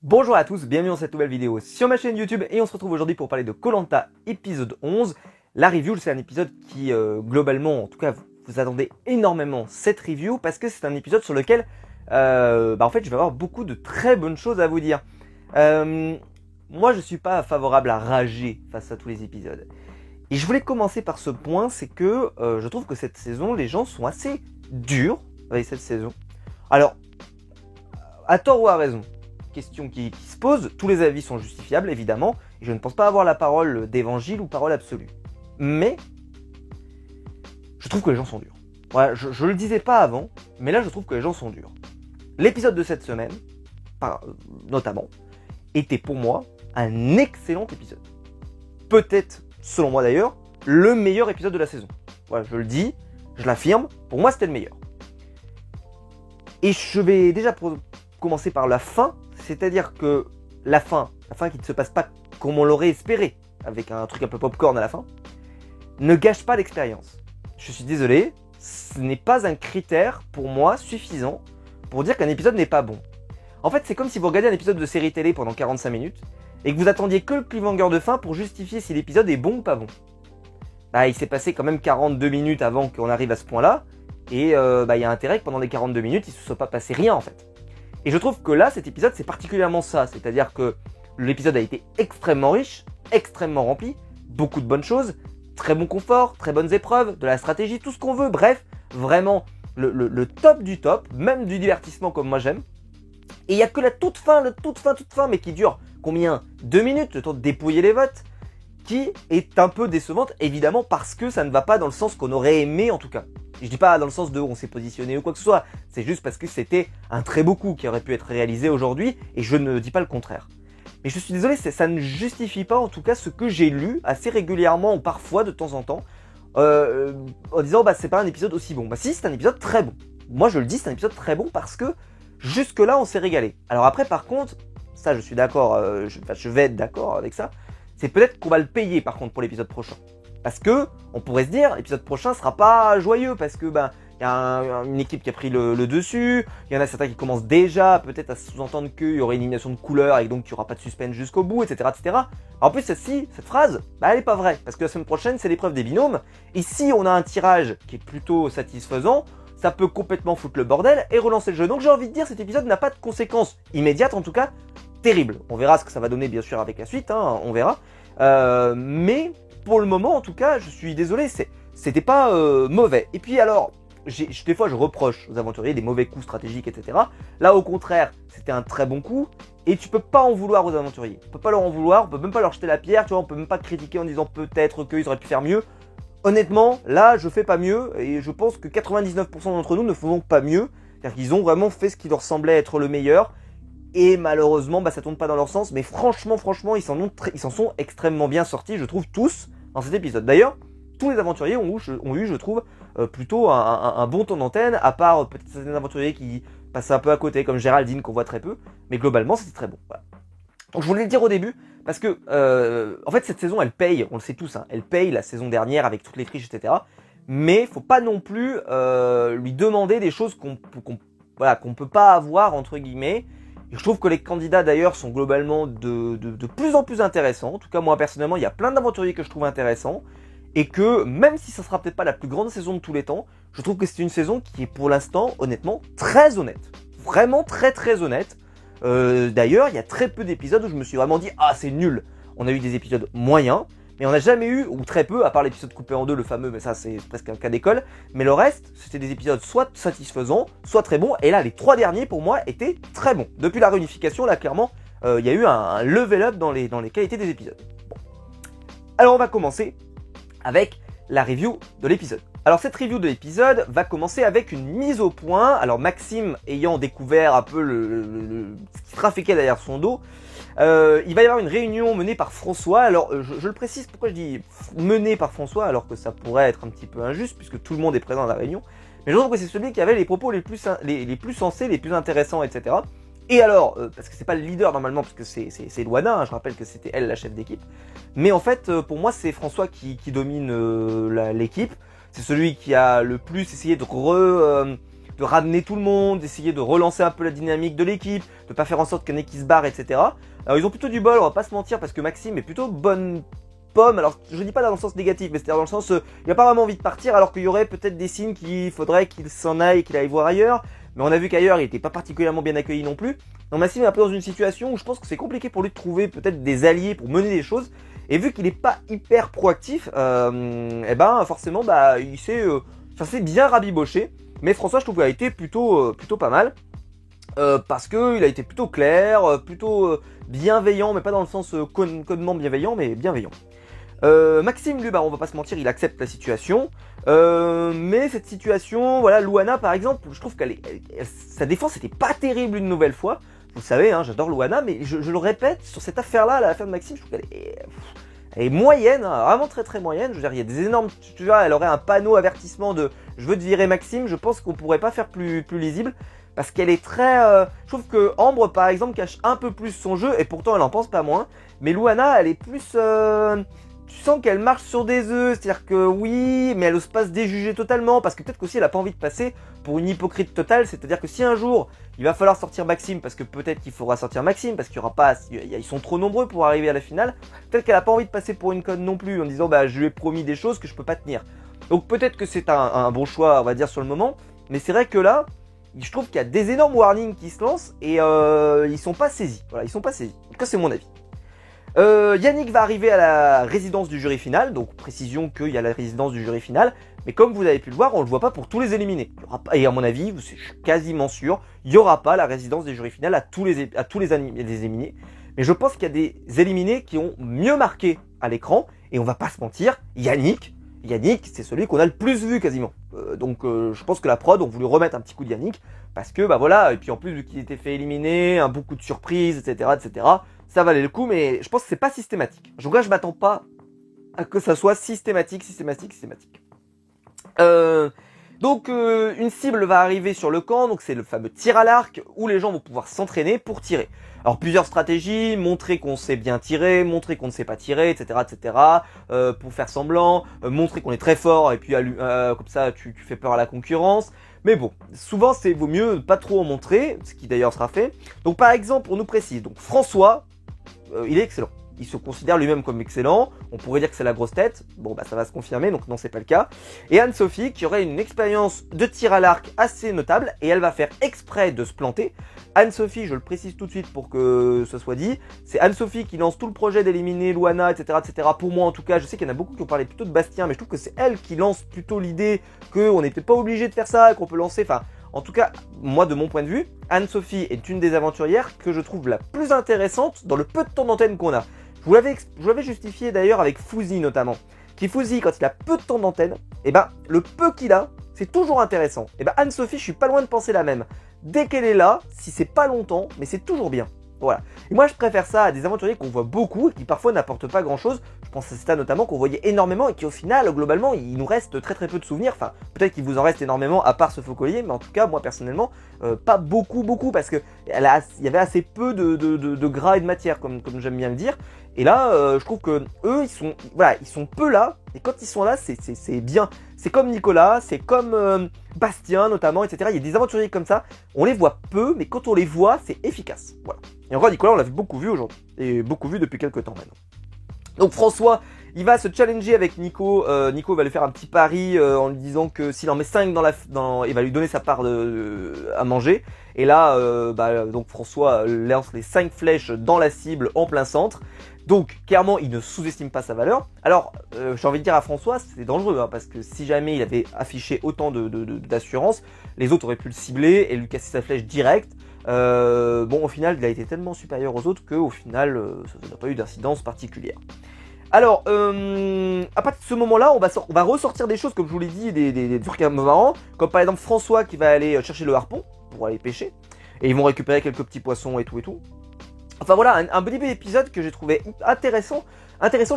Bonjour à tous, bienvenue dans cette nouvelle vidéo sur ma chaîne YouTube et on se retrouve aujourd'hui pour parler de Koh Lanta épisode 11. La review, c'est un épisode qui globalement, en tout cas vous attendez énormément cette review parce que c'est un épisode sur lequel en fait je vais avoir beaucoup de très bonnes choses à vous dire. Moi je suis pas favorable à rager face à tous les épisodes. Et je voulais commencer par ce point, c'est que je trouve que cette saison, les gens sont assez durs avec cette saison. Alors, à tort ou à raison, question qui se pose, tous les avis sont justifiables évidemment, et je ne pense pas avoir la parole d'évangile ou parole absolue. Mais, je trouve que les gens sont durs. Voilà, je le disais pas avant, mais là je trouve que les gens sont durs. L'épisode de cette semaine, notamment, était pour moi un excellent épisode. Peut-être, selon moi d'ailleurs, le meilleur épisode de la saison. Voilà, je le dis, je l'affirme, pour moi c'était le meilleur. Et je vais déjà commencer par la fin, c'est-à-dire que la fin qui ne se passe pas comme on l'aurait espéré, avec un truc un peu popcorn à la fin, ne gâche pas l'expérience. Je suis désolé, ce n'est pas un critère pour moi suffisant pour dire qu'un épisode n'est pas bon. En fait, c'est comme si vous regardiez un épisode de série télé pendant 45 minutes et que vous attendiez que le cliffhanger de fin pour justifier si l'épisode est bon ou pas bon. Bah, il s'est passé quand même 42 minutes avant qu'on arrive à ce point-là, et il y a intérêt que pendant les 42 minutes, il ne se soit pas passé rien en fait. Et je trouve que là, cet épisode, c'est particulièrement ça, c'est-à-dire que l'épisode a été extrêmement riche, extrêmement rempli, beaucoup de bonnes choses, très bon confort, très bonnes épreuves, de la stratégie, tout ce qu'on veut, bref, vraiment le top du top, même du divertissement comme moi j'aime. Et il n'y a que la toute fin, mais qui dure combien 2 minutes, le temps de dépouiller les votes, qui est un peu décevante, évidemment, parce que ça ne va pas dans le sens qu'on aurait aimé, en tout cas. Je dis pas dans le sens de on s'est positionné ou quoi que ce soit, c'est juste parce que c'était un très beau coup qui aurait pu être réalisé aujourd'hui, et je ne dis pas le contraire. Mais je suis désolé, ça ne justifie pas, en tout cas, ce que j'ai lu assez régulièrement, ou parfois, de temps en temps, en disant, c'est pas un épisode aussi bon. Bah si, c'est un épisode très bon. Moi, je le dis, c'est un épisode très bon parce que, jusque-là, on s'est régalé. Alors après, par contre, ça, je suis d'accord, je vais être d'accord avec ça, c'est peut-être qu'on va le payer par contre pour l'épisode prochain. Parce que, on pourrait se dire, l'épisode prochain sera pas joyeux parce que y a une équipe qui a pris le dessus, il y en a certains qui commencent déjà peut-être à sous-entendre qu'il y aurait une élimination de couleur et donc qu'il n'y aura pas de suspense jusqu'au bout, etc. etc. En plus, cette phrase, elle est pas vraie, parce que la semaine prochaine, c'est l'épreuve des binômes, et si on a un tirage qui est plutôt satisfaisant, ça peut complètement foutre le bordel et relancer le jeu. Donc j'ai envie de dire, cet épisode n'a pas de conséquences immédiates, en tout cas, terribles. On verra ce que ça va donner, bien sûr, avec la suite, on verra. Mais pour le moment, en tout cas, je suis désolé, c'était pas mauvais. Et puis alors, des fois, je reproche aux aventuriers des mauvais coups stratégiques, etc. Là, au contraire, c'était un très bon coup. Et tu peux pas en vouloir aux aventuriers. On peut pas leur en vouloir, on peut même pas leur jeter la pierre, tu vois, on peut même pas critiquer en disant peut-être qu'ils auraient pu faire mieux. Honnêtement, là, je fais pas mieux, et je pense que 99% d'entre nous ne font pas mieux. C'est-à-dire qu'ils ont vraiment fait ce qui leur semblait être le meilleur. Et malheureusement, ça tourne pas dans leur sens. Mais franchement, ils s'en sont extrêmement bien sortis, je trouve, tous, dans cet épisode. D'ailleurs, tous les aventuriers ont eu, je trouve, plutôt un bon temps d'antenne, à part peut-être certains aventuriers qui passent un peu à côté, comme Géraldine, qu'on voit très peu. Mais globalement, c'était très bon. Voilà. Donc je voulais le dire au début, parce que, en fait, cette saison, elle paye, on le sait tous, elle paye la saison dernière avec toutes les triches, etc. Mais faut pas non plus lui demander des choses qu'on peut pas avoir, entre guillemets. Et je trouve que les candidats d'ailleurs sont globalement de plus en plus intéressants. En tout cas, moi personnellement, il y a plein d'aventuriers que je trouve intéressants. Et que même si ça sera peut-être pas la plus grande saison de tous les temps, je trouve que c'est une saison qui est pour l'instant, honnêtement, très honnête. Vraiment très très honnête. D'ailleurs, il y a très peu d'épisodes où je me suis vraiment dit « Ah, c'est nul !» On a eu des épisodes moyens, mais on n'a jamais eu, ou très peu, à part l'épisode coupé en deux, le fameux, mais ça c'est presque un cas d'école, mais le reste, c'était des épisodes soit satisfaisants, soit très bons, et là, les 3 derniers, pour moi, étaient très bons. Depuis la réunification, là, clairement, il y a eu un level up dans les qualités des épisodes. Bon. Alors, on va commencer avec la review de l'épisode. Alors cette review de l'épisode va commencer avec une mise au point. Alors Maxime ayant découvert un peu ce qui trafiquait derrière son dos, il va y avoir une réunion menée par François. Alors je le précise, pourquoi je dis menée par François alors que ça pourrait être un petit peu injuste puisque tout le monde est présent à la réunion. Mais je trouve que c'est celui qui avait les propos les plus sensés, les plus intéressants, etc. Et alors, parce que c'est pas le leader normalement, parce que c'est Luana, je rappelle que c'était elle la chef d'équipe. Mais en fait, pour moi, c'est François qui domine l'équipe. C'est celui qui a le plus essayé de de ramener tout le monde, d'essayer de relancer un peu la dynamique de l'équipe, de pas faire en sorte qu'un qui se barre, etc. Alors ils ont plutôt du bol, on va pas se mentir, parce que Maxime est plutôt bonne pomme. Alors je dis pas dans le sens négatif, mais c'est-à-dire dans le sens il a pas vraiment envie de partir, alors qu'il y aurait peut-être des signes qu'il faudrait qu'il s'en aille et qu'il aille voir ailleurs. Mais on a vu qu'ailleurs il était pas particulièrement bien accueilli non plus. Donc Maxime est un peu dans une situation où je pense que c'est compliqué pour lui de trouver peut-être des alliés pour mener des choses. Et vu qu'il n'est pas hyper proactif, et ben forcément il s'est bien rabiboché. Mais François, je trouve qu'il a été plutôt pas mal. Parce qu'il a été plutôt clair, plutôt bienveillant, mais pas dans le sens connement bienveillant, mais bienveillant. Maxime, lui, on va pas se mentir, il accepte la situation. Mais cette situation, voilà, Luana par exemple, je trouve sa défense était pas terrible une nouvelle fois. Vous savez, hein, j'adore Luana, mais je le répète, sur cette affaire-là, l'affaire de Maxime, je trouve elle est moyenne, hein, vraiment très très moyenne. Je veux dire, il y a des énormes, tu vois, elle aurait un panneau avertissement de je veux te virer Maxime. Je pense qu'on pourrait pas faire plus lisible. Parce qu'elle est très... je trouve que Ambre, par exemple, cache un peu plus son jeu, et pourtant elle en pense pas moins. Mais Luana, elle est plus... tu sens qu'elle marche sur des œufs, c'est-à-dire que oui, mais elle ose pas se déjuger totalement, parce que peut-être qu'aussi elle a pas envie de passer pour une hypocrite totale. C'est-à-dire que si un jour, il va falloir sortir Maxime, parce que peut-être qu'il faudra sortir Maxime, parce qu'il y aura pas... Ils sont trop nombreux pour arriver à la finale, peut-être qu'elle a pas envie de passer pour une conne non plus, en disant je lui ai promis des choses que je peux pas tenir. Donc peut-être que c'est un bon choix, on va dire, sur le moment, mais c'est vrai que là... Je trouve qu'il y a des énormes warnings qui se lancent et ils sont pas saisis. Voilà, ils sont pas saisis. En tout cas, c'est mon avis. Yannick va arriver à la résidence du jury final. Donc, précision qu'il y a la résidence du jury final. Mais comme vous avez pu le voir, on le voit pas pour tous les éliminés. Et à mon avis, je suis quasiment sûr, il n'y aura pas la résidence des jurys final à tous les éliminés. Mais je pense qu'il y a des éliminés qui ont mieux marqué à l'écran. Et on va pas se mentir, Yannick, c'est celui qu'on a le plus vu quasiment. Donc je pense que la prod ont voulu remettre un petit coup de Yannick. Parce que voilà, et puis en plus vu qu'il était fait éliminer, beaucoup de surprises, etc. Ça valait le coup, mais je pense que c'est pas systématique. Donc là je m'attends pas à que ça soit systématique. Donc une cible va arriver sur le camp, donc c'est le fameux tir à l'arc où les gens vont pouvoir s'entraîner pour tirer. Alors plusieurs stratégies, montrer qu'on sait bien tirer, montrer qu'on ne sait pas tirer, etc. Pour faire semblant, montrer qu'on est très fort et puis comme ça tu fais peur à la concurrence. Mais bon, souvent vaut mieux pas trop en montrer, ce qui d'ailleurs sera fait. Donc par exemple, on nous précise, donc François, il est excellent. Il se considère lui-même comme excellent. On pourrait dire que c'est la grosse tête. Bon, ça va se confirmer, donc non, c'est pas le cas. Et Anne-Sophie, qui aurait une expérience de tir à l'arc assez notable, et elle va faire exprès de se planter. Anne-Sophie, je le précise tout de suite pour que ce soit dit, c'est Anne-Sophie qui lance tout le projet d'éliminer Luana, etc. Pour moi, en tout cas, je sais qu'il y en a beaucoup qui ont parlé plutôt de Bastien, mais je trouve que c'est elle qui lance plutôt l'idée qu'on n'était pas obligé de faire ça, qu'on peut lancer... En tout cas, moi de mon point de vue, Anne-Sophie est une des aventurières que je trouve la plus intéressante dans le peu de temps d'antenne qu'on a. Je vous l'avais justifié d'ailleurs avec Fouzi notamment. Qui Fouzi, quand il a peu de temps d'antenne, le peu qu'il a, c'est toujours intéressant. Anne-Sophie, je suis pas loin de penser la même. Dès qu'elle est là, si c'est pas longtemps, mais c'est toujours bien. Voilà. Et moi, je préfère ça à des aventuriers qu'on voit beaucoup et qui parfois n'apportent pas grand-chose. Je pense à Stan notamment qu'on voyait énormément et qui au final, globalement, il nous reste très peu de souvenirs. Enfin, peut-être qu'il vous en reste énormément à part ce faux collier, mais en tout cas, moi personnellement, pas beaucoup parce que il y avait assez peu de gras et de matière, comme j'aime bien le dire. Et là, je trouve que eux, ils sont peu là. Et quand ils sont là, c'est bien. C'est comme Nicolas, c'est comme Bastien notamment, etc. Il y a des aventuriers comme ça. On les voit peu, mais quand on les voit, c'est efficace. Voilà. Et encore, Nicolas, on l'a beaucoup vu aujourd'hui. Et beaucoup vu depuis quelques temps maintenant. Donc François, il va se challenger avec Nico. Nico va lui faire un petit pari en lui disant que s'il en met 5 il va lui donner sa part à manger. Et là, donc François lance les 5 flèches dans la cible en plein centre. Donc clairement, il ne sous-estime pas sa valeur. Alors, j'ai envie de dire à François, c'est dangereux, parce que si jamais il avait affiché autant d'assurance, les autres auraient pu le cibler et lui casser sa flèche directe. Au final, il a été tellement supérieur aux autres qu'au final, ça n'a pas eu d'incidence particulière. Alors, à partir de ce moment-là, on va ressortir des choses, comme je vous l'ai dit, des trucs un peu marrants, comme par exemple François qui va aller chercher le harpon pour aller pêcher, et ils vont récupérer quelques petits poissons et tout. Enfin voilà, un petit épisode que j'ai trouvé intéressant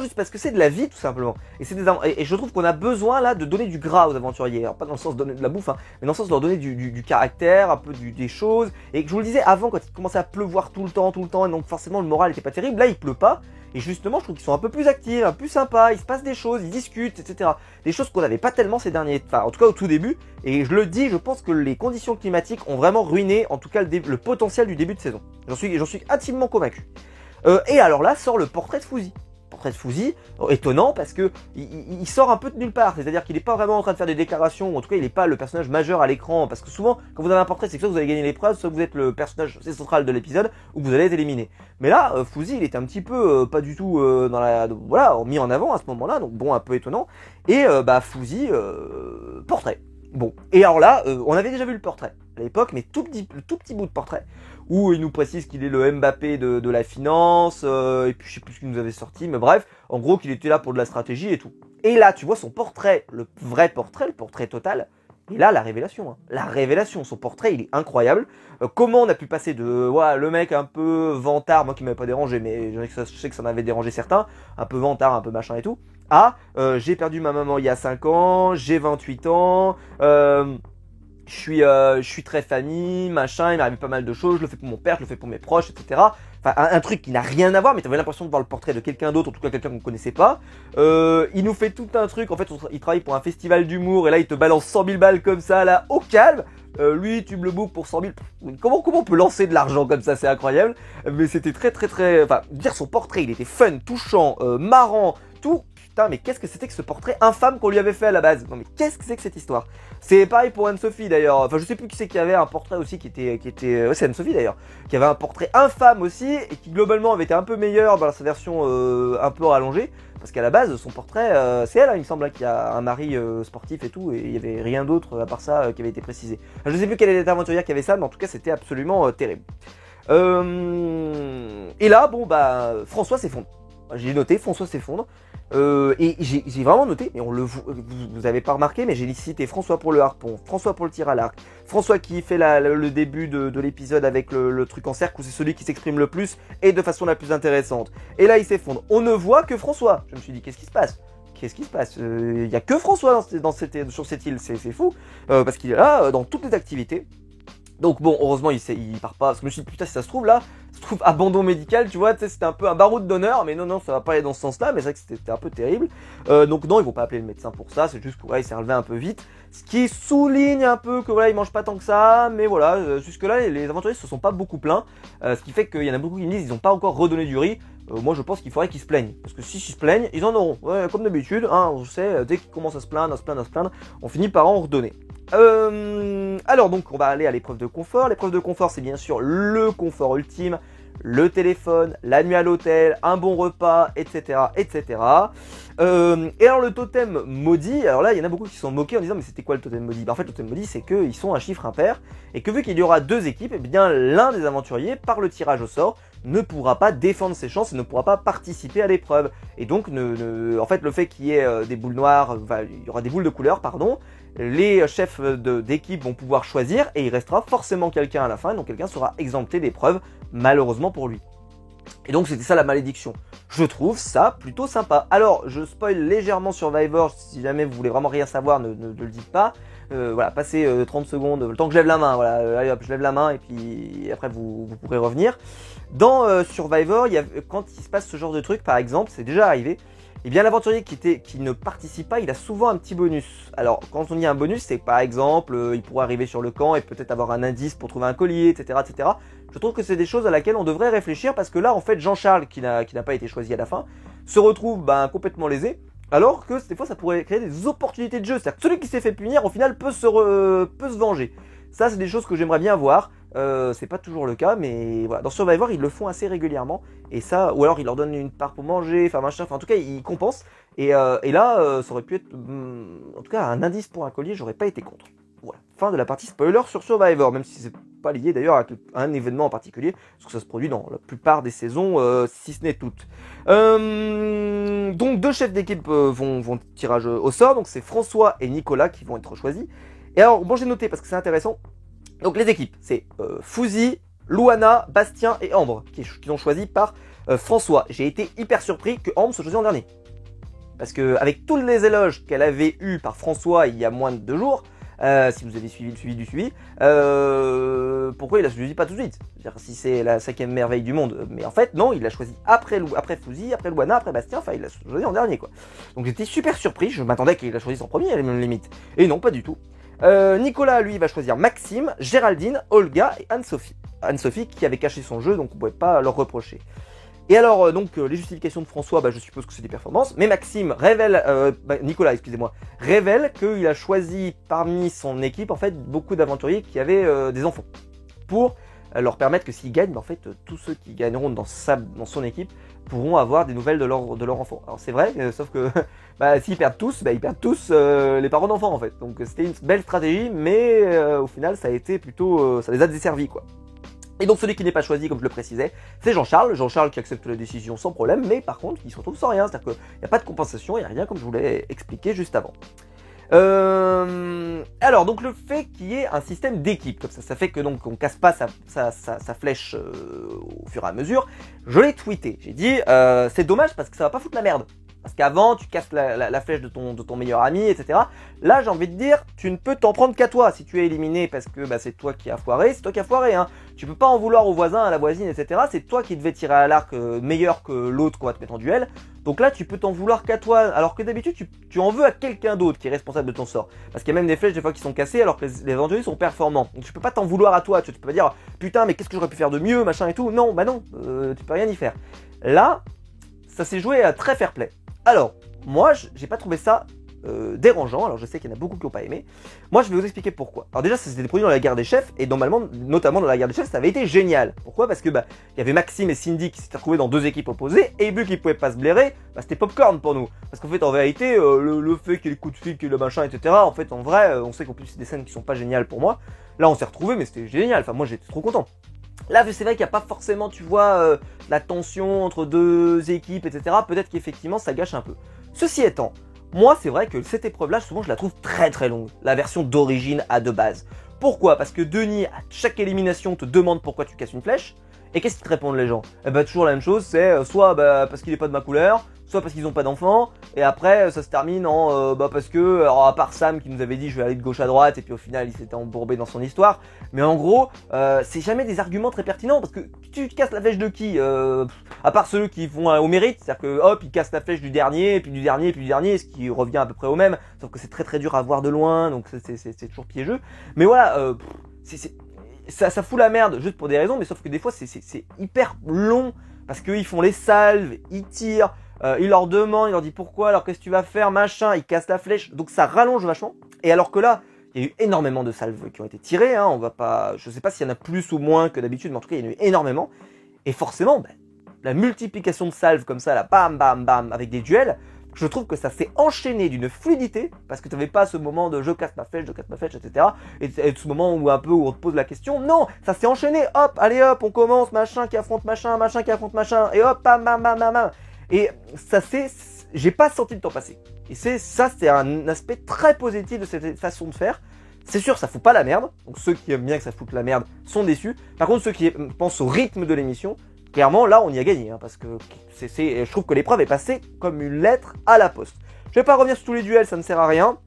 juste parce que c'est de la vie tout simplement. Et je trouve qu'on a besoin là de donner du gras aux aventuriers. Alors pas dans le sens de donner de la bouffe, mais dans le sens de leur donner du caractère, un peu des choses. Et que je vous le disais avant, quand il commençait à pleuvoir tout le temps, et donc forcément le moral était pas terrible, là il pleut pas. Et justement, je trouve qu'ils sont un peu plus actifs, un peu plus sympas, il se passe des choses, ils discutent, etc. Des choses qu'on n'avait pas tellement ces derniers, enfin en tout cas au tout début. Et je le dis, je pense que les conditions climatiques ont vraiment ruiné, en tout cas le potentiel du début de saison. J'en suis intimement convaincu. Et alors là sort le portrait de Fouzi. Portrait de Fouzi, étonnant parce que il sort un peu de nulle part, c'est-à-dire qu'il n'est pas vraiment en train de faire des déclarations, ou en tout cas il n'est pas le personnage majeur à l'écran, parce que souvent quand vous avez un portrait c'est que soit vous avez gagné l'épreuve, soit vous êtes le personnage central de l'épisode, ou vous allez être éliminé. Mais là, Fouzi il est un petit peu pas du tout voilà, mis en avant à ce moment-là, donc bon, un peu étonnant. Et Fouzi, portrait. Bon, et alors là, on avait déjà vu le portrait à l'époque, mais tout petit bout de portrait, où il nous précise qu'il est le Mbappé de la finance, et puis je sais plus ce qu'il nous avait sorti, mais bref, en gros qu'il était là pour de la stratégie et tout. Et là, tu vois son portrait, le vrai portrait, le portrait total, et là, la révélation, hein. La révélation, son portrait, il est incroyable. Comment on a pu passer de le mec un peu vantard, moi qui m'avait pas dérangé, mais je sais que ça m'avait dérangé certains, un peu vantard, un peu machin et tout, à j'ai perdu ma maman il y a 5 ans, j'ai 28 ans, je suis très famille, machin, il m'arrive pas mal de choses, je le fais pour mon père, je le fais pour mes proches, etc. Enfin, un truc qui n'a rien à voir, mais t'avais l'impression de voir le portrait de quelqu'un d'autre, en tout cas quelqu'un qu'on connaissait pas. Il nous fait tout un truc, en fait, il travaille pour un festival d'humour, et là, il te balance 100 000 balles comme ça, là, au calme. Lui, tu me le bookes pour 100 000. Comment on peut lancer de l'argent comme ça, c'est incroyable. Mais c'était très, enfin, dire son portrait, il était fun, touchant, marrant, tout. Putain, mais qu'est-ce que c'était que ce portrait infâme qu'on lui avait fait à la base? Non, mais qu'est-ce que c'est que cette histoire? C'est pareil pour Anne-Sophie d'ailleurs. Enfin, je sais plus qui c'est qui avait un portrait aussi qui était, ouais, c'est Anne-Sophie d'ailleurs, qui avait un portrait infâme aussi et qui globalement avait été un peu meilleur dans sa version un peu rallongée. Parce qu'à la base, son portrait, c'est elle, hein, il me semble, hein, qui a un mari sportif et tout, et il y avait rien d'autre à part ça qui avait été précisé. Alors, je sais plus quelle était l'aventurière qui avait ça, mais en tout cas, c'était absolument terrible. Et là, bon, François s'effondre. J'ai noté, François s'effondre. Et j'ai vraiment noté, et vous avez pas remarqué, mais j'ai cité François pour le harpon, François pour le tir à l'arc, François qui fait le début de l'épisode avec le truc en cercle où c'est celui qui s'exprime le plus et de façon la plus intéressante. Et là il s'effondre. On ne voit que François. Je me suis dit qu'est-ce qui se passe? Qu'est-ce qui se passe? Il y a que François sur cette île, c'est fou, parce qu'il est là dans toutes les activités. Donc bon, heureusement il part pas, parce que je me suis dit putain si ça se trouve là, ça se trouve abandon médical, tu vois, c'était un peu un baroud d'honneur, mais non, ça va pas aller dans ce sens-là, mais c'est vrai que c'était un peu terrible. Donc non, ils vont pas appeler le médecin pour ça, c'est juste que il s'est relevé un peu vite, ce qui souligne un peu que voilà, il mange pas tant que ça, mais voilà, jusque là les aventuriers se sont pas beaucoup plaints, ce qui fait qu'il y en a beaucoup qui me disent ils ont pas encore redonné du riz. Moi je pense qu'il faudrait qu'ils se plaignent, parce que s'ils se plaignent, ils en auront, ouais, comme d'habitude, hein, on sait, dès qu'ils commencent à se plaindre, on finit par en redonner. Alors donc on va aller à l'épreuve de confort. L'épreuve de confort c'est bien sûr le confort ultime, le téléphone, la nuit à l'hôtel, un bon repas, etc. etc. Et alors le totem maudit, alors là il y en a beaucoup qui se sont moqués en disant mais c'était quoi le totem maudit? En fait le totem maudit c'est qu'ils sont un chiffre impair et que vu qu'il y aura deux équipes, et bien l'un des aventuriers par le tirage au sort ne pourra pas défendre ses chances et ne pourra pas participer à l'épreuve. Et donc en fait le fait qu'il y ait des boules noires, il y aura des boules de couleur pardon, les chefs d'équipe vont pouvoir choisir et il restera forcément quelqu'un à la fin, donc quelqu'un sera exempté d'épreuve, malheureusement pour lui. Et donc c'était ça la malédiction. Je trouve ça plutôt sympa. Alors je spoil légèrement Survivor, si jamais vous voulez vraiment rien savoir, ne le dites pas. Voilà, passez 30 secondes, le temps que je lève la main, voilà, allez hop, je lève la main et puis après vous pourrez revenir. Dans Survivor, quand il se passe ce genre de truc, par exemple, c'est déjà arrivé, eh bien l'aventurier qui ne participe pas, il a souvent un petit bonus. Alors quand on dit un bonus, c'est par exemple, il pourrait arriver sur le camp et peut-être avoir un indice pour trouver un collier, etc. etc. Je trouve que c'est des choses à laquelle on devrait réfléchir parce que là, en fait, Jean-Charles, qui n'a pas été choisi à la fin, se retrouve complètement lésé. Alors que des fois, ça pourrait créer des opportunités de jeu. C'est-à-dire que celui qui s'est fait punir, au final, peut se venger. Ça, c'est des choses que j'aimerais bien voir. C'est pas toujours le cas, mais voilà. Dans Survivor, ils le font assez régulièrement. Et ça, ou alors ils leur donnent une part pour manger, enfin machin. Enfin, en tout cas, ils compensent. Et là, ça aurait pu être, en tout cas, un indice pour un collier. J'aurais pas été contre. Voilà. Fin de la partie spoiler sur Survivor, même si c'est pas lié d'ailleurs à un événement en particulier, parce que ça se produit dans la plupart des saisons, si ce n'est toutes. Donc deux chefs d'équipe vont tirage au sort, donc c'est François et Nicolas qui vont être choisis. Et alors, bon, j'ai noté parce que c'est intéressant. Donc les équipes, c'est Fouzi, Louana, Bastien et Ambre qui sont choisis par François. J'ai été hyper surpris que Ambre soit choisie en dernier. Parce que avec tous les éloges qu'elle avait eus par François il y a moins de 2 jours, si vous avez suivi le suivi du suivi, pourquoi il a choisi pas tout de suite? C'est-à-dire si c'est la 5e merveille du monde, mais en fait non, il l'a choisi après Fouzi, après Luana, après Bastien, enfin il l'a choisi en dernier quoi. Donc j'étais super surpris, je m'attendais qu'il l'a choisi en premier limite, et non pas du tout. Nicolas lui va choisir Maxime, Géraldine, Olga et Anne-Sophie. Anne-Sophie qui avait caché son jeu, donc on pouvait pas leur reprocher. Et alors, les justifications de François, je suppose que c'est des performances, mais Maxime révèle, Nicolas, excusez-moi, révèle qu'il a choisi parmi son équipe, en fait, beaucoup d'aventuriers qui avaient des enfants, pour leur permettre que s'ils gagnent, en fait, tous ceux qui gagneront dans son équipe pourront avoir des nouvelles de leur enfant. Alors c'est vrai, sauf que s'ils perdent tous, ils perdent tous les parents d'enfants, en fait. Donc c'était une belle stratégie, mais au final, ça a été plutôt, ça les a desservis, quoi. Et donc celui qui n'est pas choisi, comme je le précisais, c'est Jean-Charles. Jean-Charles qui accepte la décision sans problème, mais par contre, il se retrouve sans rien. C'est-à-dire qu'il n'y a pas de compensation, il n'y a rien comme je vous l'ai expliqué juste avant. Alors, donc le fait qu'il y ait un système d'équipe, comme ça fait que donc on casse pas sa flèche au fur et à mesure. Je l'ai tweeté, j'ai dit, c'est dommage parce que ça va pas foutre la merde. Parce qu'avant, tu casses la flèche de ton meilleur ami, etc. Là, j'ai envie de dire, tu ne peux t'en prendre qu'à toi. Si tu es éliminé parce que c'est toi qui as foiré, c'est toi qui as foiré. Hein. Tu peux pas en vouloir au voisin, à la voisine, etc. C'est toi qui devais tirer à l'arc meilleur que l'autre qu'on va te mettre en duel. Donc là, tu peux t'en vouloir qu'à toi. Alors que d'habitude, tu en veux à quelqu'un d'autre qui est responsable de ton sort. Parce qu'il y a même des flèches des fois qui sont cassées alors que les aventuriers sont performants. Donc tu peux pas t'en vouloir à toi. Tu peux pas dire, putain, mais qu'est-ce que j'aurais pu faire de mieux, machin et tout. Non, non, tu peux rien y faire. Là, ça s'est joué à très fair play. Alors, moi, j'ai pas trouvé ça dérangeant. Alors, je sais qu'il y en a beaucoup qui n'ont pas aimé. Moi, je vais vous expliquer pourquoi. Alors déjà, ça s'était produit dans la guerre des chefs, et normalement, notamment dans la guerre des chefs, ça avait été génial. Pourquoi? Parce que il y avait Maxime et Cindy qui s'étaient retrouvés dans 2 équipes opposées, et vu qu'ils pouvaient pas se blairer, c'était popcorn pour nous. Parce qu'en fait, en vérité, le fait qu'il y ait les coups de fil, qu'il y ait le machin, etc. En fait, en vrai, on sait qu'en plus c'est des scènes qui sont pas géniales pour moi. Là, on s'est retrouvés, mais c'était génial. Enfin, moi, j'étais trop content. Là, c'est vrai qu'il n'y a pas forcément, tu vois, la tension entre 2 équipes, etc. Peut-être qu'effectivement, ça gâche un peu. Ceci étant, moi, c'est vrai que cette épreuve-là, souvent, je la trouve très très longue. La version d'origine à de base. Pourquoi? Parce que Denis, à chaque élimination, te demande pourquoi tu casses une flèche. Et qu'est-ce qu'ils te répondent les gens? Toujours la même chose, c'est soit parce qu'il est pas de ma couleur, soit parce qu'ils ont pas d'enfants, et après ça se termine en parce que, alors à part Sam qui nous avait dit je vais aller de gauche à droite, et puis au final il s'était embourbé dans son histoire, mais en gros, c'est jamais des arguments très pertinents, parce que tu casses la flèche de qui? À part ceux qui vont au mérite, c'est-à-dire que hop, ils cassent la flèche du dernier, et puis du dernier, et puis du dernier, ce qui revient à peu près au même, sauf que c'est très très dur à voir de loin, donc c'est toujours piégeux, mais voilà, ça fout la merde juste pour des raisons, mais sauf que des fois c'est hyper long parce qu'ils font les salves, ils tirent, ils leur demandent, ils leur disent pourquoi, alors qu'est-ce que tu vas faire, machin, ils cassent la flèche, donc ça rallonge vachement. Et alors que là, il y a eu énormément de salves qui ont été tirées, hein, on va pas, je sais pas s'il y en a plus ou moins que d'habitude, mais en tout cas il y en a eu énormément. Et forcément, la multiplication de salves comme ça, là, bam bam bam, avec des duels. Je trouve que ça s'est enchaîné d'une fluidité, parce que tu n'avais pas ce moment de je casse ma flèche, etc. Et ce moment où un peu où on te pose la question, non, ça s'est enchaîné, hop, allez hop, on commence, machin qui affronte machin, machin qui affronte machin, et hop, bam, bam, bam, bam, bam. Et ça j'ai pas senti le temps passer. Et c'est un aspect très positif de cette façon de faire. C'est sûr, ça fout pas la merde, donc ceux qui aiment bien que ça foute la merde sont déçus. Par contre, ceux qui pensent au rythme de l'émission, clairement, là, on y a gagné, hein, parce que je trouve que l'épreuve est passée comme une lettre à la poste. Je vais pas revenir sur tous les duels, ça ne sert à rien.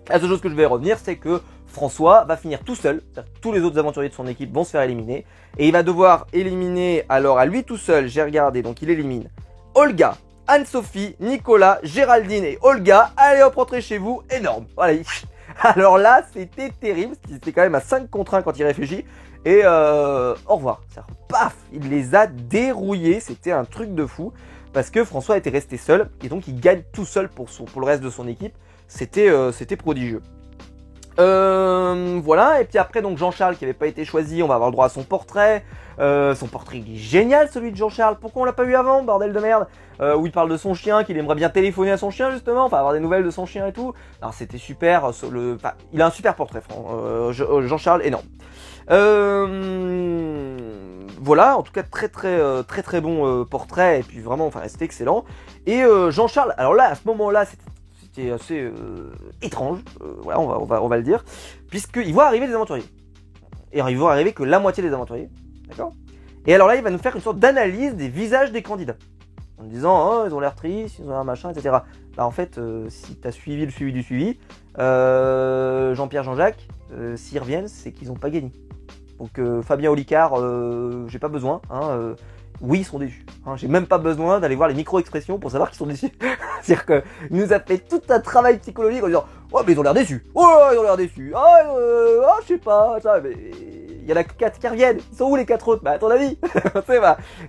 La seule chose que je vais revenir, c'est que François va finir tout seul. Tous les autres aventuriers de son équipe vont se faire éliminer. Et il va devoir éliminer, alors à lui tout seul, j'ai regardé, donc il élimine Olga, Anne-Sophie, Nicolas, Géraldine et Olga. Allez hop, rentrez chez vous, énorme. Voilà. Alors là, c'était terrible, c'était quand même à 5 contre 1 quand il réfléchit. Et au revoir. Paf, il les a dérouillés, c'était un truc de fou. Parce que François était resté seul, et donc il gagne tout seul pour le reste de son équipe. C'était prodigieux. Voilà, et puis après donc Jean-Charles qui n'avait pas été choisi, on va avoir le droit à son portrait. Son portrait il est génial celui de Jean-Charles, pourquoi on l'a pas eu avant, bordel de merde. Où il parle de son chien, qu'il aimerait bien téléphoner à son chien justement, enfin avoir des nouvelles de son chien et tout. Alors c'était super, il a un super portrait, Jean-Charles, énorme. Voilà, en tout cas très bon portrait, et puis vraiment, enfin c'était excellent. Et Jean-Charles, alors là à ce moment-là c'était assez étrange, voilà, on va le dire, puisqu'il voit arriver des aventuriers. Et il voit arriver que la moitié des aventuriers, d'accord. Et alors là, il va nous faire une sorte d'analyse des visages des candidats. en disant, oh, ils ont l'air tristes, ils ont l'air machin, etc. Là, en fait, si t'as suivi le suivi du suivi, Jean-Pierre, Jean-Jacques, s'ils reviennent, c'est qu'ils n'ont pas gagné. Donc Fabien Olicard, j'ai pas besoin. Oui, ils sont déçus. J'ai même pas besoin d'aller voir les micro-expressions pour savoir qu'ils sont déçus. C'est-à-dire qu'il nous a fait tout un travail psychologique en disant « Oh, mais ils ont l'air déçus. Oh, ils ont l'air déçus. Je sais pas. Ça, mais... Il y en a que 4 qui reviennent. Ils sont où les 4 autres? Bah, à ton avis. »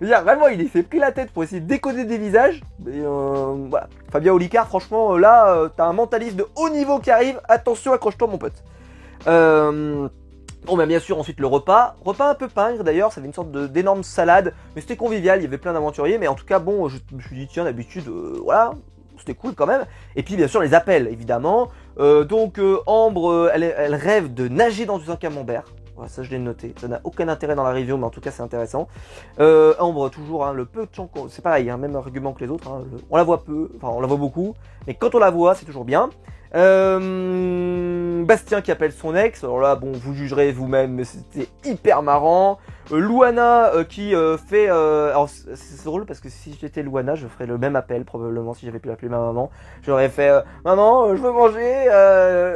Vraiment, il s'est pris la tête pour essayer de décoder des visages. Mais voilà. Fabien Olicard, franchement, là, t'as un mentaliste de haut niveau qui arrive. Attention, accroche-toi, mon pote. Bon, bah, bien sûr, ensuite le repas un peu pingre d'ailleurs, ça avait une sorte d'énorme salade, mais c'était convivial, il y avait plein d'aventuriers, mais en tout cas, bon, je me suis dit, tiens, d'habitude, voilà, c'était cool quand même. Et puis, bien sûr, les appels, évidemment. Ambre, elle rêve de nager dans un camembert. Voilà, ça, je l'ai noté. Ça n'a aucun intérêt dans la review, mais en tout cas, c'est intéressant. Ambre, toujours, le peu de gens, c'est pareil, même argument que les autres. On la voit peu, enfin, on la voit beaucoup, mais quand on la voit, c'est toujours bien. Bastien qui appelle son ex, alors là bon vous jugerez vous-même mais c'était hyper marrant. Louana qui fait alors c'est drôle parce que si j'étais Louana je ferais le même appel probablement si j'avais pu appeler ma maman. J'aurais fait maman je veux manger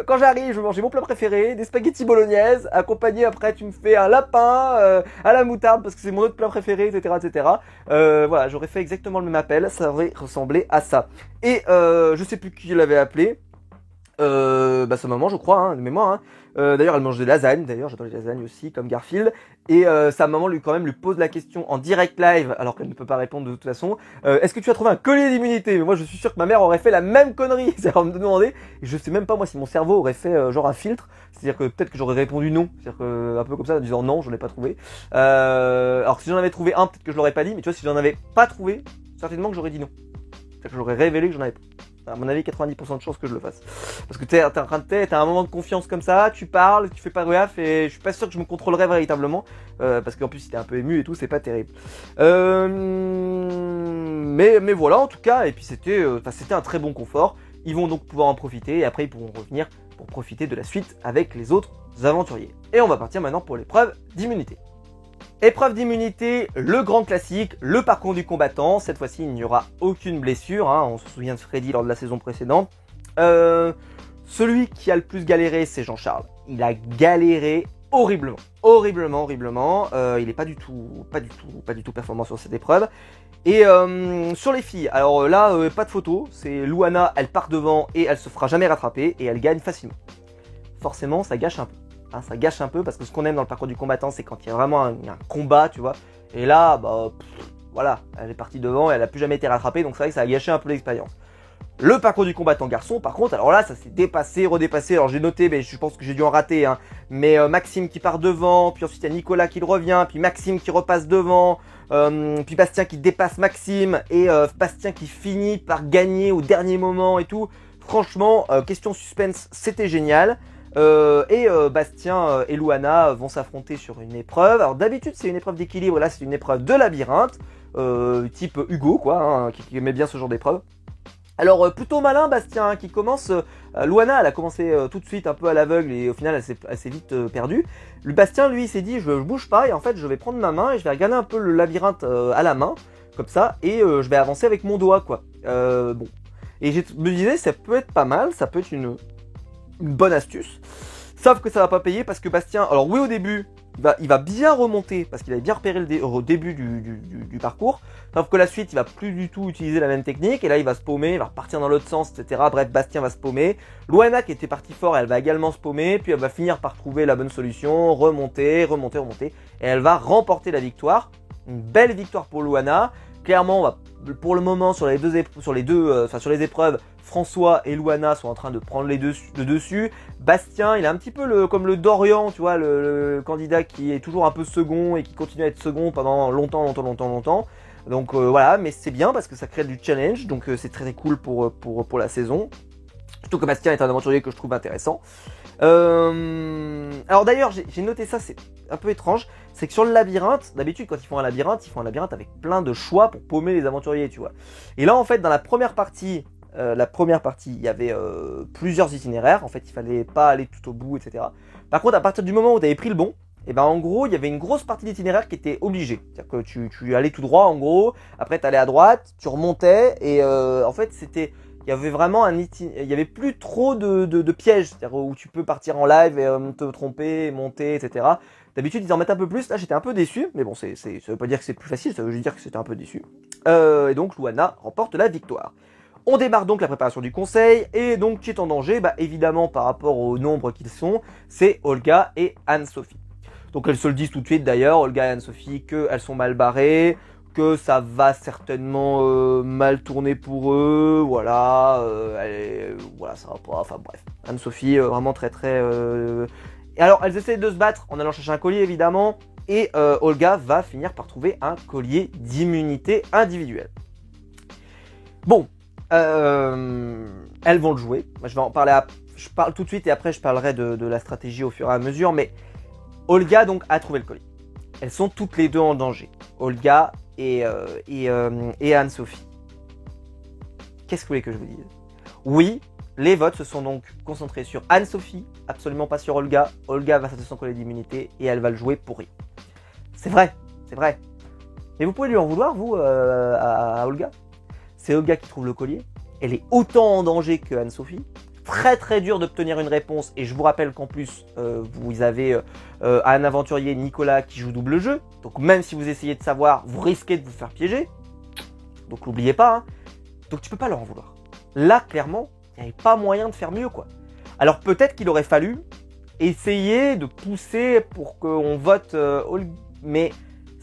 quand j'arrive je veux manger mon plat préféré, des spaghettis bolognaises accompagné après tu me fais un lapin à la moutarde parce que c'est mon autre plat préféré etc. Voilà j'aurais fait exactement le même appel, ça aurait ressemblé à ça. Et je sais plus qui l'avait appelé. Sa maman je crois de mémoire d'ailleurs elle mange des lasagnes, d'ailleurs j'adore les lasagnes aussi comme Garfield et sa maman lui pose la question en direct live alors qu'elle ne peut pas répondre de toute façon, est-ce que tu as trouvé un collier d'immunité? Mais moi je suis sûr que ma mère aurait fait la même connerie, c'est-à-dire me demander, et je sais même pas moi si mon cerveau aurait fait genre un filtre, c'est-à-dire que peut-être que j'aurais répondu non, c'est-à-dire que un peu comme ça en disant non je l'ai pas trouvé, alors si j'en avais trouvé un peut-être que je l'aurais pas dit, mais tu vois si j'en avais pas trouvé certainement que j'aurais dit non, c'est-à-dire que j'aurais révélé que j'en avais pas. À mon avis, 90% de chances que je le fasse. Parce que t'as un moment de confiance comme ça, tu parles, tu fais pas gaffe et je suis pas sûr que je me contrôlerais véritablement. Parce qu'en plus, si t'es un peu ému et tout, c'est pas terrible. Mais voilà, en tout cas, et puis c'était un très bon confort. Ils vont donc pouvoir en profiter et après ils pourront revenir pour profiter de la suite avec les autres aventuriers. Et on va partir maintenant pour l'épreuve d'immunité. Épreuve d'immunité, le grand classique, le parcours du combattant. Cette fois-ci, il n'y aura aucune blessure. On se souvient de Freddy lors de la saison précédente. Celui qui a le plus galéré, c'est Jean-Charles. Il a galéré horriblement. Il n'est pas du tout performant sur cette épreuve. Et sur les filles, alors là, pas de photo. C'est Louana, elle part devant et elle se fera jamais rattraper et elle gagne facilement. Forcément, ça gâche un peu. Ça gâche un peu parce que ce qu'on aime dans le parcours du combattant c'est quand il y a vraiment un combat tu vois, et là voilà, elle est partie devant et elle a plus jamais été rattrapée, donc c'est vrai que ça a gâché un peu l'expérience. Le parcours du combattant garçon par contre, alors là ça s'est dépassé, redépassé, alors j'ai noté mais je pense que j'ai dû en rater mais Maxime qui part devant, puis ensuite il y a Nicolas qui le revient, puis Maxime qui repasse devant, puis Bastien qui dépasse Maxime et Bastien qui finit par gagner au dernier moment et tout. Franchement, question suspense, c'était génial. Bastien et Louana vont s'affronter sur une épreuve. Alors d'habitude c'est une épreuve d'équilibre, là c'est une épreuve de labyrinthe, type Hugo quoi, qui aimait bien ce genre d'épreuve. Alors plutôt malin Bastien qui commence, Louana elle a commencé tout de suite un peu à l'aveugle et au final elle s'est vite perdue. Le Bastien lui il s'est dit je bouge pas et en fait je vais prendre ma main et je vais regarder un peu le labyrinthe à la main, comme ça, et je vais avancer avec mon doigt quoi. Bon. Et je me disais ça peut être pas mal, ça peut être une bonne astuce, sauf que ça va pas payer parce que Bastien, alors oui au début, il va bien remonter parce qu'il avait bien repéré au début du parcours, sauf que la suite il va plus du tout utiliser la même technique et là il va se paumer, il va repartir dans l'autre sens etc. Bref Bastien va se paumer, Louana qui était partie fort elle va également se paumer, puis elle va finir par trouver la bonne solution, remonter et elle va remporter la victoire. Une belle victoire pour Louana. Clairement pour le moment sur les épreuves, François et Louana sont en train de prendre le dessus. Bastien, il est un petit peu comme le Dorian, tu vois, le candidat qui est toujours un peu second et qui continue à être second pendant longtemps. Donc voilà, mais c'est bien parce que ça crée du challenge, donc c'est très cool pour la saison. Surtout que Bastien est un aventurier que je trouve intéressant. Alors d'ailleurs, j'ai noté ça, c'est un peu étrange, c'est que sur le labyrinthe, d'habitude quand ils font un labyrinthe avec plein de choix pour paumer les aventuriers, tu vois. Et là en fait, dans la première partie, il y avait plusieurs itinéraires, en fait il fallait pas aller tout au bout, etc. Par contre, à partir du moment où tu avais pris le bon, et ben en gros il y avait une grosse partie d'itinéraire qui était obligée. C'est-à-dire que tu allais tout droit en gros, après tu allais à droite, tu remontais et en fait c'était, il y avait vraiment il y avait plus trop de pièges, c'est-à-dire où tu peux partir en live et te tromper, monter, etc. D'habitude ils en mettent un peu plus, là j'étais un peu déçu, mais bon ça veut pas dire que c'est plus facile, ça veut juste dire que c'était un peu déçu. Et donc Luana remporte la victoire. On démarre donc la préparation du conseil, et donc qui est en danger, bah évidemment par rapport au nombre qu'ils sont, c'est Olga et Anne-Sophie. Donc elles se le disent tout de suite d'ailleurs, Olga et Anne-Sophie, qu'elles sont mal barrées, que ça va certainement mal tourner pour eux, voilà, voilà ça va pas, enfin bref. Anne-Sophie vraiment très très... Et alors elles essaient de se battre en allant chercher un collier évidemment, et Olga va finir par trouver un collier d'immunité individuelle. Bon, elles vont le jouer. Moi, je vais en parler. Je parle tout de suite et après je parlerai de la stratégie au fur et à mesure. Mais Olga donc a trouvé le collier. Elles sont toutes les deux en danger. Olga et Anne-Sophie. Qu'est-ce que vous voulez que je vous dise? Oui, les votes se sont donc concentrés sur Anne-Sophie, absolument pas sur Olga. Olga va sortir son collier d'immunité et elle va le jouer pour rien. C'est vrai, c'est vrai. Mais vous pouvez lui en vouloir, vous, à Olga. C'est Olga qui trouve le collier. Elle est autant en danger que Anne-Sophie. Très très dur d'obtenir une réponse. Et je vous rappelle qu'en plus, vous avez un aventurier, Nicolas, qui joue double jeu. Donc même si vous essayez de savoir, vous risquez de vous faire piéger. Donc n'oubliez pas. Hein. Donc tu peux pas leur en vouloir. Là, clairement, il n'y avait pas moyen de faire mieux, quoi. Alors peut-être qu'il aurait fallu essayer de pousser pour qu'on vote Olga. Mais...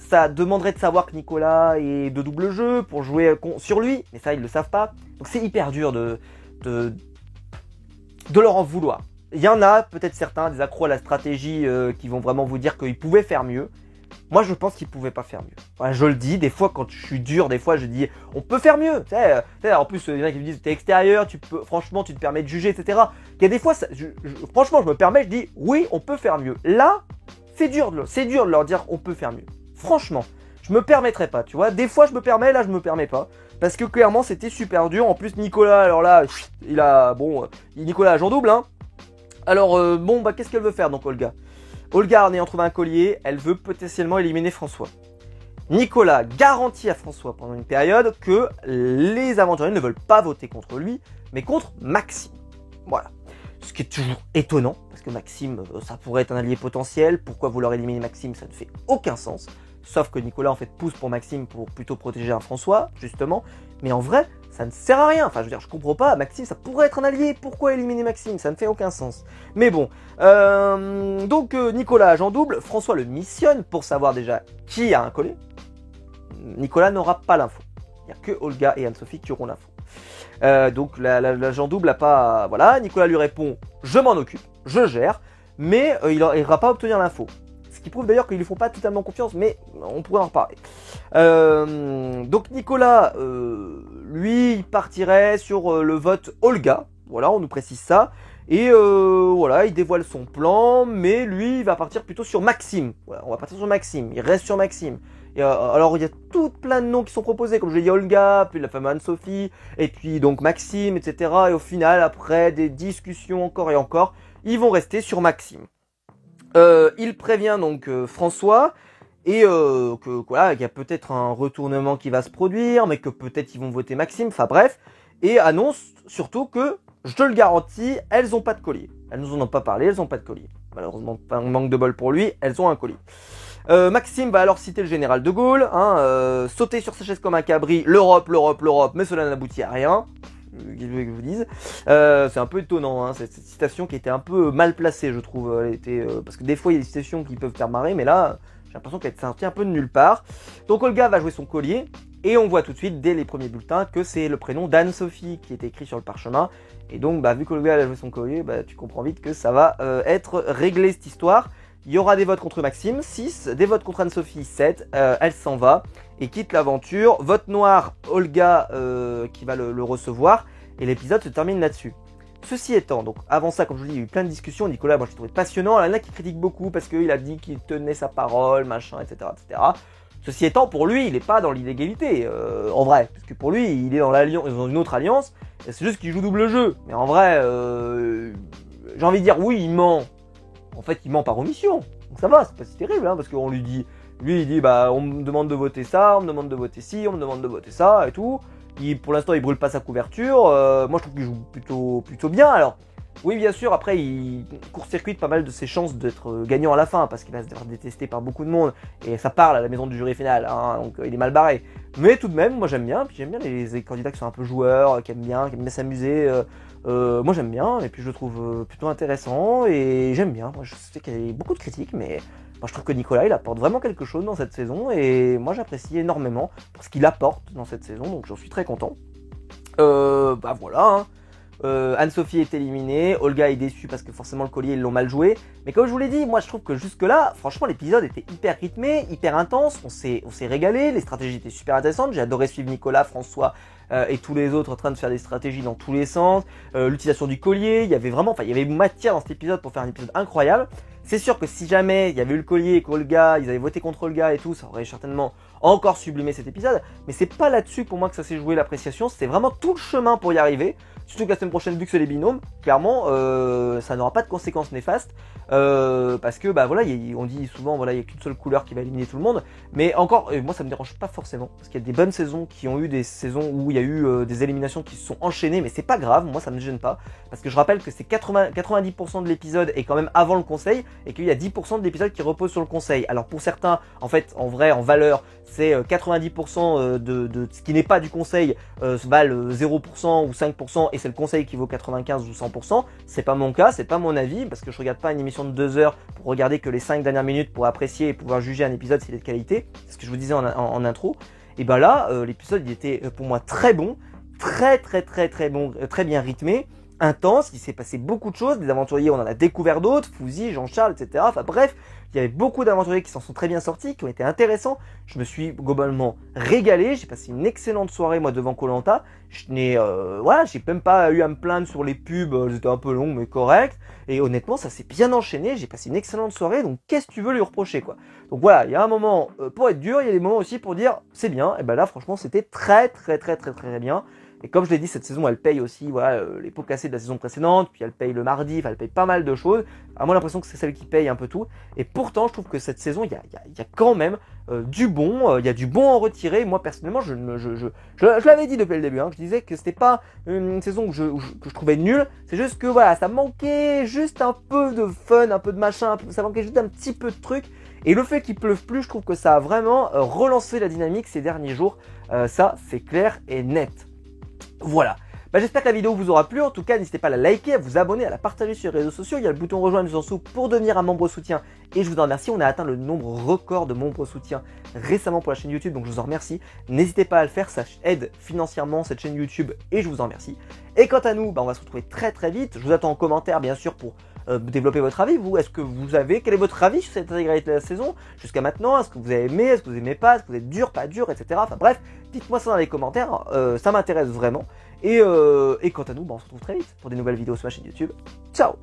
ça demanderait de savoir que Nicolas est de double jeu pour jouer sur lui, mais ça ils le savent pas. Donc c'est hyper dur de leur en vouloir. Il y en a peut-être certains, des accros à la stratégie qui vont vraiment vous dire qu'ils pouvaient faire mieux. Moi je pense qu'ils pouvaient pas faire mieux. Voilà, je le dis, des fois quand je suis dur, des fois je dis on peut faire mieux. En plus il y en a qui me disent t'es extérieur, franchement tu te permets de juger, etc. Il y a des fois, franchement je me permets, je dis oui on peut faire mieux. Là c'est dur de leur dire on peut faire mieux. Franchement, je me permettrais pas, tu vois. Des fois, je me permets, là, je me permets pas. Parce que clairement, c'était super dur. En plus, Nicolas, alors là, Nicolas a Jean double, hein. Alors, qu'est-ce qu'elle veut faire, donc, Olga? Olga, en ayant trouvé un collier, elle veut potentiellement éliminer François. Nicolas garantit à François pendant une période que les aventuriers ne veulent pas voter contre lui, mais contre Maxime. Voilà. Ce qui est toujours étonnant, parce que Maxime, ça pourrait être un allié potentiel. Pourquoi vouloir éliminer Maxime? Ça ne fait aucun sens. Sauf que Nicolas, en fait, pousse pour Maxime pour plutôt protéger un François, justement. Mais en vrai, ça ne sert à rien. Enfin, je veux dire, je comprends pas. Maxime, ça pourrait être un allié. Pourquoi éliminer Maxime? Ça ne fait aucun sens. Mais bon. Donc, Nicolas agent double. François le missionne pour savoir déjà qui a un collier. Nicolas n'aura pas l'info. Il n'y a que Olga et Anne-Sophie qui auront l'info. Donc l'agent double a pas... Voilà, Nicolas lui répond « Je m'en occupe, je gère », mais il n'ira pas obtenir l'info. Ce qui prouve d'ailleurs qu'ils lui font pas totalement confiance, mais on pourrait en reparler. Donc Nicolas, lui, il partirait sur le vote Olga. Voilà, on nous précise ça. Et voilà, il dévoile son plan, mais lui, il va partir plutôt sur Maxime. Voilà, on va partir sur Maxime, il reste sur Maxime. Et alors il y a tout plein de noms qui sont proposés, comme je l'ai dit, Olga, puis la femme Anne-Sophie, et puis donc Maxime, etc. Et au final, après des discussions encore et encore, ils vont rester sur Maxime. Il prévient donc François, et voilà, qu'il y a peut-être un retournement qui va se produire, mais que peut-être ils vont voter Maxime, enfin bref, et annonce surtout que, je te le garantis, elles n'ont pas de collier. Elles nous en ont pas parlé, elles n'ont pas de collier. Malheureusement, pas un manque de bol pour lui, elles ont un collier. Maxime va alors citer le général de Gaulle, sauter sur sa chaise comme un cabri, l'Europe, mais cela n'aboutit à rien. Qu'est-ce que je vous dise, c'est un peu étonnant, hein, cette citation qui était un peu mal placée, je trouve. Elle était, parce que des fois il y a des citations qui peuvent faire marrer, mais là, j'ai l'impression qu'elle est sortie un peu de nulle part. Donc Olga va jouer son collier, et on voit tout de suite, dès les premiers bulletins, que c'est le prénom d'Anne-Sophie qui est écrit sur le parchemin. Et donc, vu qu'Olga a joué son collier, tu comprends vite que ça va être réglé cette histoire. Il y aura des votes contre Maxime, 6, des votes contre Anne-Sophie, 7, elle s'en va et quitte l'aventure. Vote noir, Olga qui va le recevoir, et l'épisode se termine là-dessus. Ceci étant, donc avant ça, comme je vous dis, il y a eu plein de discussions. Nicolas, moi je l'ai trouvé passionnant. Il y en a qui critiquent beaucoup parce qu'il a dit qu'il tenait sa parole, machin, etc., etc. Ceci étant, pour lui, il n'est pas dans l'illégalité, en vrai, parce que pour lui, il est dans une autre alliance, c'est juste qu'il joue double jeu. Mais en vrai, j'ai envie de dire, oui, il ment. En fait, il ment par omission. Donc ça va, c'est pas si terrible, hein, parce qu'on lui dit, il dit, bah, on me demande de voter ça, on me demande de voter ci, on me demande de voter ça, et tout. Pour l'instant, il brûle pas sa couverture. Moi, je trouve qu'il joue plutôt bien. Alors, oui, bien sûr, après, il court-circuite pas mal de ses chances d'être gagnant à la fin, parce qu'il va se faire détester par beaucoup de monde, et ça parle à la maison du jury final, hein, donc il est mal barré. Mais tout de même, moi j'aime bien, puis j'aime bien les candidats qui sont un peu joueurs, qui aiment bien s'amuser. Moi j'aime bien, et puis je le trouve plutôt intéressant, et j'aime bien. Moi, je sais qu'il y a beaucoup de critiques, mais moi je trouve que Nicolas, il apporte vraiment quelque chose dans cette saison, et moi j'apprécie énormément pour ce qu'il apporte dans cette saison, donc j'en suis très content. Bah voilà, hein. Anne-Sophie est éliminée, Olga est déçue parce que forcément le collier ils l'ont mal joué. Mais comme je vous l'ai dit, moi je trouve que jusque là, franchement l'épisode était hyper rythmé, hyper intense, on s'est régalé, les stratégies étaient super intéressantes, j'ai adoré suivre Nicolas, François et tous les autres en train de faire des stratégies dans tous les sens, l'utilisation du collier, il y avait vraiment, enfin il y avait matière dans cet épisode pour faire un épisode incroyable. C'est sûr que si jamais il y avait eu le collier et qu'Olga, ils avaient voté contre Olga et tout, ça aurait certainement encore sublimé cet épisode. Mais c'est pas là-dessus pour moi que ça s'est joué l'appréciation, c'est vraiment tout le chemin pour y arriver. Surtout que la semaine prochaine, vu que c'est les binômes, clairement, ça n'aura pas de conséquences néfastes. Parce que, bah voilà, on dit souvent, voilà, il n'y a qu'une seule couleur qui va éliminer tout le monde. Mais encore, moi ça me dérange pas forcément. Parce qu'il y a des bonnes saisons qui ont eu des saisons où il y a eu des éliminations qui se sont enchaînées. Mais c'est pas grave, moi ça me gêne pas. Parce que je rappelle que c'est 90% de l'épisode est quand même avant le conseil. Et qu'il y a 10% de l'épisode qui repose sur le conseil. Alors pour certains, en fait, en vrai, en valeur, c'est 90% de ce qui n'est pas du conseil valent 0% ou 5%. Et c'est le conseil qui vaut 95 ou 100%. C'est pas mon cas, c'est pas mon avis, parce que je regarde pas une émission de 2 heures pour regarder que les 5 dernières minutes pour apprécier et pouvoir juger un épisode s'il est de qualité. C'est ce que je vous disais en intro. Et bah là, l'épisode il était pour moi très bon, très bon, très bien rythmé, intense. Il s'est passé beaucoup de choses, des aventuriers, on en a découvert d'autres, Fouzi, Jean-Charles, etc. Enfin bref, il y avait beaucoup d'aventuriers qui s'en sont très bien sortis, qui ont été intéressants. Je me suis globalement régalé, j'ai passé une excellente soirée moi devant Koh-Lanta. Voilà, j'ai même pas eu à me plaindre sur les pubs, c'était un peu long mais correct. Et honnêtement, ça s'est bien enchaîné, j'ai passé une excellente soirée, donc qu'est-ce que tu veux lui reprocher quoi. Donc voilà, il y a un moment pour être dur, il y a des moments aussi pour dire c'est bien. Et ben là franchement c'était très bien. Et comme je l'ai dit, cette saison, elle paye aussi voilà, les pots cassés de la saison précédente, puis elle paye le mardi, enfin elle paye pas mal de choses. À moi l'impression que c'est celle qui paye un peu tout. Et pourtant, je trouve que cette saison, il y a quand même du bon, il y a du bon à en retirer. Moi personnellement, je l'avais dit depuis le début, hein, je disais que c'était pas une saison que je trouvais nulle. C'est juste que voilà, ça manquait juste un peu de fun, un peu de machin, ça manquait juste un petit peu de truc. Et le fait qu'il pleuve plus, je trouve que ça a vraiment relancé la dynamique ces derniers jours. Ça, c'est clair et net. Voilà, bah, j'espère que la vidéo vous aura plu, en tout cas n'hésitez pas à la liker, à vous abonner, à la partager sur les réseaux sociaux, il y a le bouton rejoindre en dessous pour devenir un membre soutien et je vous en remercie, on a atteint le nombre record de membres soutien récemment pour la chaîne YouTube, donc je vous en remercie, n'hésitez pas à le faire, ça aide financièrement cette chaîne YouTube et je vous en remercie. Et quant à nous, bah, on va se retrouver très vite, je vous attends en commentaire bien sûr pour développer votre avis, vous, quel est votre avis sur cette intégralité de la saison jusqu'à maintenant, est-ce que vous avez aimé, est-ce que vous aimez pas, est-ce que vous êtes dur, pas dur, etc. Enfin bref, dites-moi ça dans les commentaires, ça m'intéresse vraiment. Et quant à nous, bah, on se retrouve très vite pour des nouvelles vidéos sur ma chaîne YouTube. Ciao!